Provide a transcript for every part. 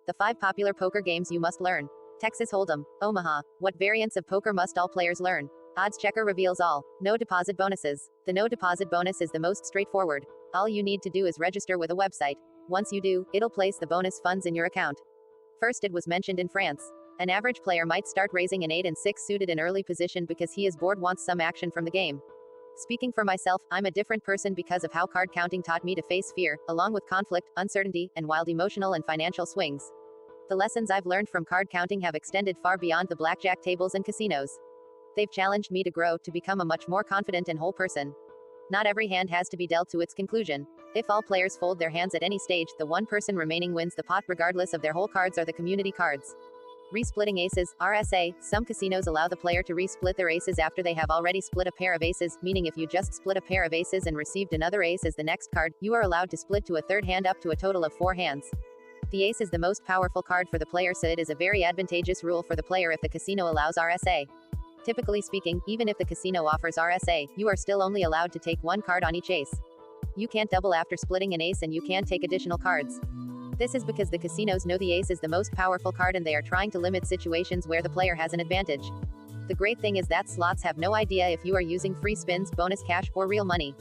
The 5 popular poker games you must learn. Texas Hold'em. Omaha. What variants of poker must all players learn? Odds Checker reveals all. No deposit bonuses. The no deposit bonus is the most straightforward. All you need to do is register with a website. Once you do, it'll place the bonus funds in your account. First, it was mentioned in France. An average player might start raising an 8 and 6 suited in early position because he is bored, wants some action from the game. Speaking for myself, I'm a different person because of how card counting taught me to face fear, along with conflict, uncertainty, and wild emotional and financial swings. The lessons I've learned from card counting have extended far beyond the blackjack tables and casinos. They've challenged me to grow, to become a much more confident and whole person. Not every hand has to be dealt to its conclusion. If all players fold their hands at any stage, the one person remaining wins the pot regardless of their whole cards or the community cards. Resplitting aces, RSA. Some casinos allow the player to resplit their aces after they have already split a pair of aces, meaning if you just split a pair of aces and received another ace as the next card, you are allowed to split to a third hand up to a total of 4 hands. The ace is the most powerful card for the player, so it is a very advantageous rule for the player if the casino allows RSA. Typically speaking, even if the casino offers RSA, you are still only allowed to take 1 card on each ace. You can't double after splitting an ace, and you can take additional cards. This is because the casinos know the ace is the most powerful card and they are trying to limit situations where the player has an advantage. The great thing is that slots have no idea if you are using free spins, bonus cash, or real money.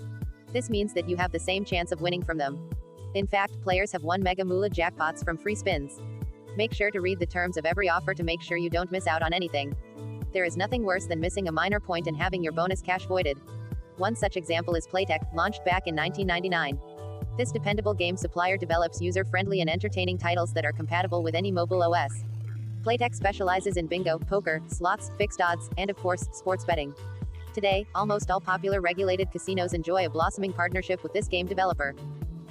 This means that you have the same chance of winning from them. In fact, players have won mega moolah jackpots from free spins. Make sure to read the terms of every offer to make sure you don't miss out on anything. There is nothing worse than missing a minor point and having your bonus cash voided. One such example is Playtech, launched back in 1999. This dependable game supplier develops user-friendly and entertaining titles that are compatible with any mobile OS. Playtech specializes in bingo, poker, slots, fixed odds, and of course, sports betting. Today, almost all popular regulated casinos enjoy a blossoming partnership with this game developer.